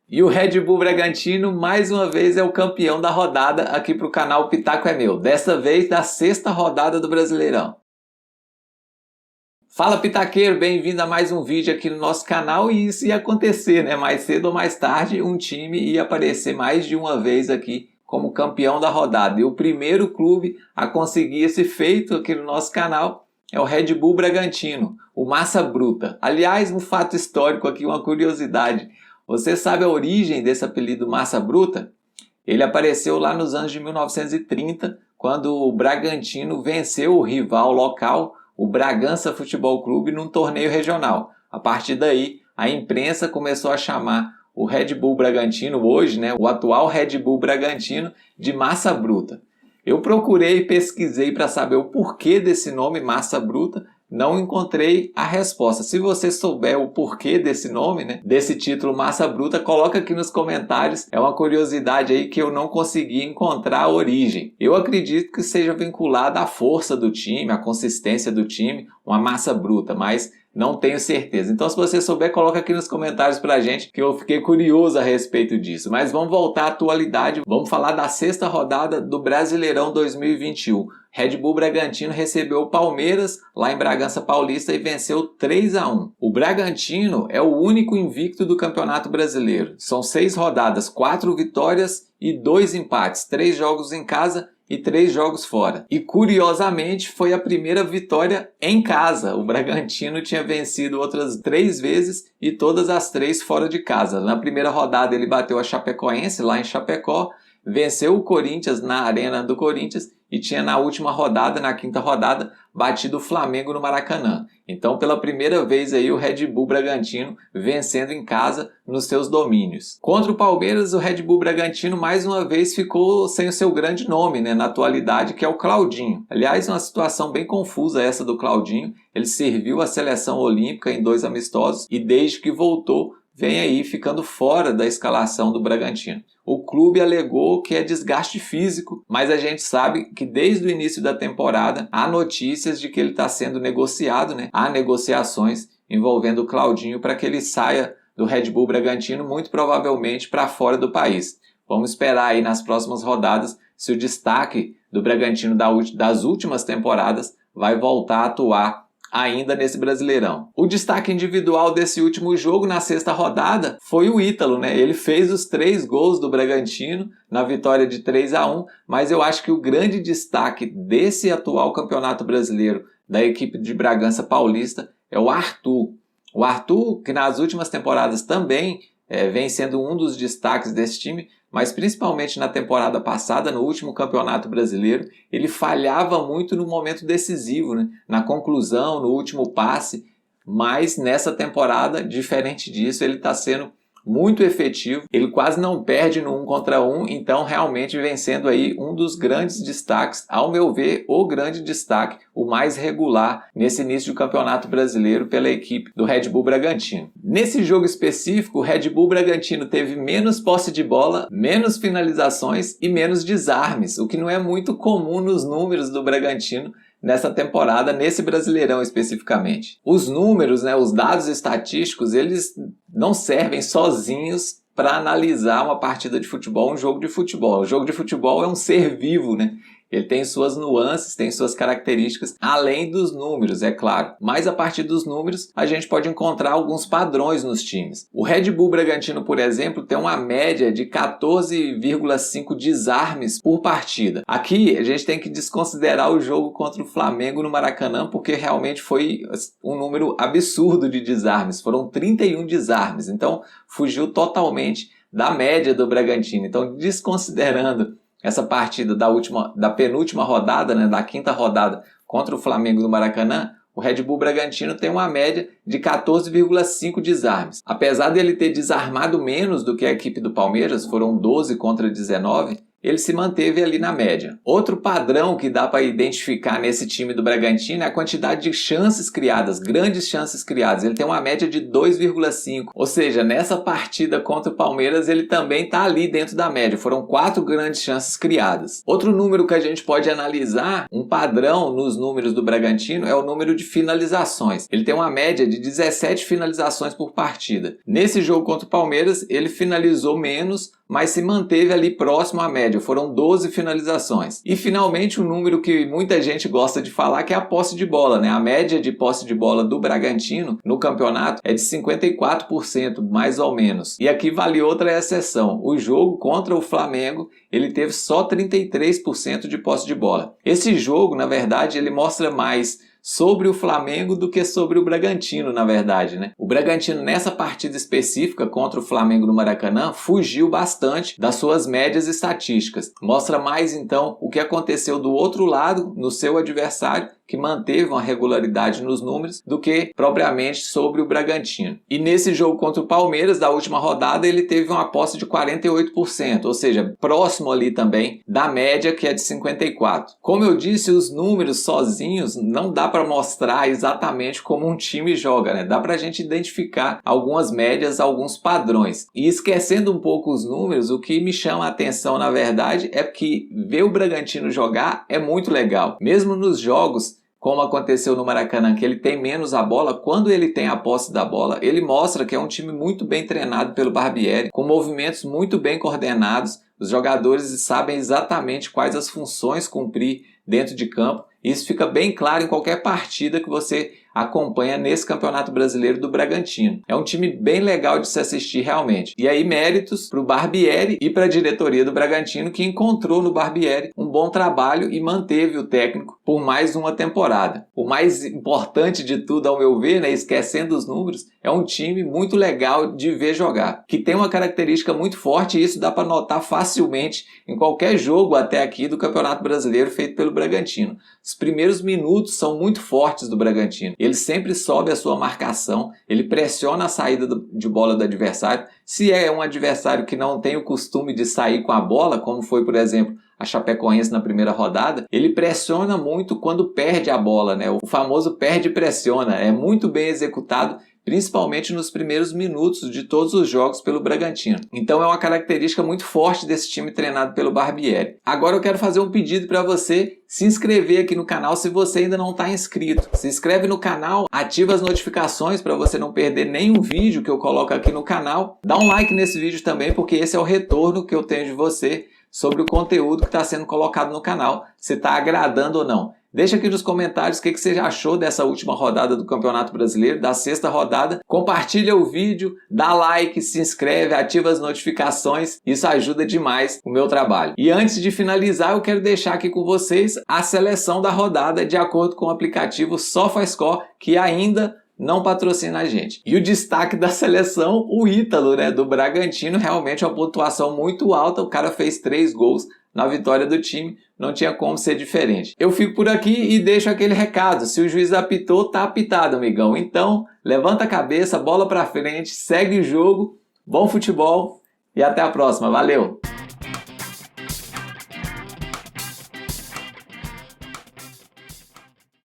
E o Red Bull Bragantino mais uma vez é o campeão da rodada aqui para o canal Pitaco é Meu. Dessa vez da sexta rodada do Brasileirão. Fala Pitaqueiro, bem-vindo a mais um vídeo aqui no nosso canal. E isso ia acontecer, né? Mais cedo ou mais tarde um time ia aparecer mais de uma vez aqui como campeão da rodada. E o primeiro clube a conseguir esse feito aqui no nosso canal é o Red Bull Bragantino, o Massa Bruta. Aliás, um fato histórico aqui, uma curiosidade. Você sabe a origem desse apelido Massa Bruta? Ele apareceu lá nos anos de 1930, quando o Bragantino venceu o rival local, o Bragança Futebol Clube, num torneio regional. A partir daí, a imprensa começou a chamar o Red Bull Bragantino, hoje, né, o atual Red Bull Bragantino, de Massa Bruta. Eu procurei e pesquisei para saber o porquê desse nome Massa Bruta. Não encontrei a resposta. Se você souber o porquê desse nome, né, desse título Massa Bruta, coloca aqui nos comentários. É uma curiosidade aí que eu não consegui encontrar a origem. Eu acredito que seja vinculada à força do time, à consistência do time, uma massa bruta, mas não tenho certeza. Então, se você souber, coloca aqui nos comentários pra gente, que eu fiquei curioso a respeito disso. Mas vamos voltar à atualidade. Vamos falar da sexta rodada do Brasileirão 2021. Red Bull Bragantino recebeu o Palmeiras lá em Bragança Paulista e venceu 3-1. O Bragantino é o único invicto do Campeonato Brasileiro. São 6 rodadas, 4 vitórias e 2 empates, 3 jogos em casa e 3 jogos fora. E curiosamente foi a primeira vitória em casa. O Bragantino tinha vencido outras 3 vezes e todas as 3 fora de casa. Na primeira rodada ele bateu a Chapecoense lá em Chapecó, venceu o Corinthians na Arena do Corinthians e tinha na última rodada, na quinta rodada, batido o Flamengo no Maracanã. Então, pela primeira vez aí, o Red Bull Bragantino vencendo em casa nos seus domínios. Contra o Palmeiras, o Red Bull Bragantino mais uma vez ficou sem o seu grande nome, né, na atualidade, que é o Claudinho. Aliás, uma situação bem confusa essa do Claudinho. Ele serviu a seleção olímpica em 2 amistosos e desde que voltou, vem aí ficando fora da escalação do Bragantino. O clube alegou que é desgaste físico, mas a gente sabe que desde o início da temporada há notícias de que ele está sendo negociado, né? Há negociações envolvendo o Claudinho para que ele saia do Red Bull Bragantino, muito provavelmente para fora do país. Vamos esperar aí nas próximas rodadas se o destaque do Bragantino das últimas temporadas vai voltar a atuar ainda nesse Brasileirão. O destaque individual desse último jogo, na sexta rodada, foi o Ítalo, né? Ele fez os 3 gols do Bragantino na vitória de 3-1, mas eu acho que o grande destaque desse atual Campeonato Brasileiro da equipe de Bragança Paulista é o Arthur. O Arthur, que nas últimas temporadas também vem sendo um dos destaques desse time, mas principalmente na temporada passada, no último Campeonato Brasileiro, ele falhava muito no momento decisivo, né? Na conclusão, no último passe, mas nessa temporada, diferente disso, ele está sendo muito efetivo, ele quase não perde no 1 contra 1, então realmente vem sendo aí um dos grandes destaques, ao meu ver, o grande destaque, o mais regular nesse início do Campeonato Brasileiro pela equipe do Red Bull Bragantino. Nesse jogo específico, o Red Bull Bragantino teve menos posse de bola, menos finalizações e menos desarmes, o que não é muito comum nos números do Bragantino nessa temporada, nesse Brasileirão especificamente. Os números, né, os dados estatísticos, eles não servem sozinhos para analisar uma partida de futebol, um jogo de futebol. O jogo de futebol é um ser vivo, né? Ele tem suas nuances, tem suas características, além dos números, é claro. Mas a partir dos números, a gente pode encontrar alguns padrões nos times. O Red Bull Bragantino, por exemplo, tem uma média de 14,5 desarmes por partida. Aqui, a gente tem que desconsiderar o jogo contra o Flamengo no Maracanã, porque realmente foi um número absurdo de desarmes. Foram 31 desarmes, então fugiu totalmente da média do Bragantino. Então, desconsiderando essa partida da penúltima rodada, né, da quinta rodada contra o Flamengo no Maracanã, o Red Bull Bragantino tem uma média de 14,5 desarmes. Apesar dele ter desarmado menos do que a equipe do Palmeiras, foram 12 contra 19, ele se manteve ali na média. Outro padrão que dá para identificar nesse time do Bragantino é a quantidade de chances criadas, grandes chances criadas. Ele tem uma média de 2,5, ou seja, nessa partida contra o Palmeiras ele também está ali dentro da média. Foram 4 grandes chances criadas. Outro número que a gente pode analisar, um padrão nos números do Bragantino, é o número de finalizações. Ele tem uma média de 17 finalizações por partida. Nesse jogo contra o Palmeiras ele finalizou menos, mas se manteve ali próximo à média, foram 12 finalizações. E finalmente o número que muita gente gosta de falar, que é a posse de bola, né? A média de posse de bola do Bragantino no campeonato é de 54%, mais ou menos. E aqui vale outra exceção, o jogo contra o Flamengo, ele teve só 33% de posse de bola. Esse jogo, na verdade, ele mostra mais sobre o Flamengo do que sobre o Bragantino, na verdade, né? O Bragantino, nessa partida específica contra o Flamengo no Maracanã, fugiu bastante das suas médias estatísticas. Mostra mais, então, o que aconteceu do outro lado, no seu adversário, que manteve uma regularidade nos números, do que propriamente sobre o Bragantino. E nesse jogo contra o Palmeiras, da última rodada, ele teve uma posse de 48%, ou seja, próximo ali também da média, que é de 54%. Como eu disse, os números sozinhos não dá para mostrar exatamente como um time joga, né? Dá para a gente identificar algumas médias, alguns padrões. E esquecendo um pouco os números, o que me chama a atenção, na verdade, é que ver o Bragantino jogar é muito legal. Mesmo nos jogos, como aconteceu no Maracanã, que ele tem menos a bola, quando ele tem a posse da bola, ele mostra que é um time muito bem treinado pelo Barbieri, com movimentos muito bem coordenados. Os jogadores sabem exatamente quais as funções cumprir dentro de campo. Isso fica bem claro em qualquer partida que você acompanha nesse Campeonato Brasileiro do Bragantino. É um time bem legal de se assistir realmente. E aí méritos para o Barbieri e para a diretoria do Bragantino, que encontrou no Barbieri um bom trabalho e manteve o técnico por mais uma temporada. O mais importante de tudo, ao meu ver, né, esquecendo os números, é um time muito legal de ver jogar, que tem uma característica muito forte, e isso dá para notar facilmente em qualquer jogo até aqui do Campeonato Brasileiro feito pelo Bragantino. Os primeiros minutos são muito fortes do Bragantino. Ele sempre sobe a sua marcação, ele pressiona a saída de bola do adversário. Se é um adversário que não tem o costume de sair com a bola, como foi, por exemplo, a Chapecoense na primeira rodada, ele pressiona muito quando perde a bola, né? O famoso perde e pressiona, é muito bem executado, principalmente nos primeiros minutos de todos os jogos pelo Bragantino. Então é uma característica muito forte desse time treinado pelo Barbieri. Agora eu quero fazer um pedido para você se inscrever aqui no canal se você ainda não está inscrito. Se inscreve no canal, ativa as notificações para você não perder nenhum vídeo que eu coloco aqui no canal. Dá um like nesse vídeo também, porque esse é o retorno que eu tenho de você sobre o conteúdo que está sendo colocado no canal, se está agradando ou não. Deixa aqui nos comentários o que você achou dessa última rodada do Campeonato Brasileiro, da sexta rodada. Compartilha o vídeo, dá like, se inscreve, ativa as notificações. Isso ajuda demais o meu trabalho. E antes de finalizar, eu quero deixar aqui com vocês a seleção da rodada de acordo com o aplicativo SofaScore, que ainda não patrocina a gente. E o destaque da seleção, o Ítalo, né, do Bragantino, realmente é uma pontuação muito alta. O cara fez 3 gols na vitória do time, não tinha como ser diferente. Eu fico por aqui e deixo aquele recado: se o juiz apitou, tá apitado, amigão. Então, levanta a cabeça, bola pra frente, segue o jogo, bom futebol e até a próxima. Valeu!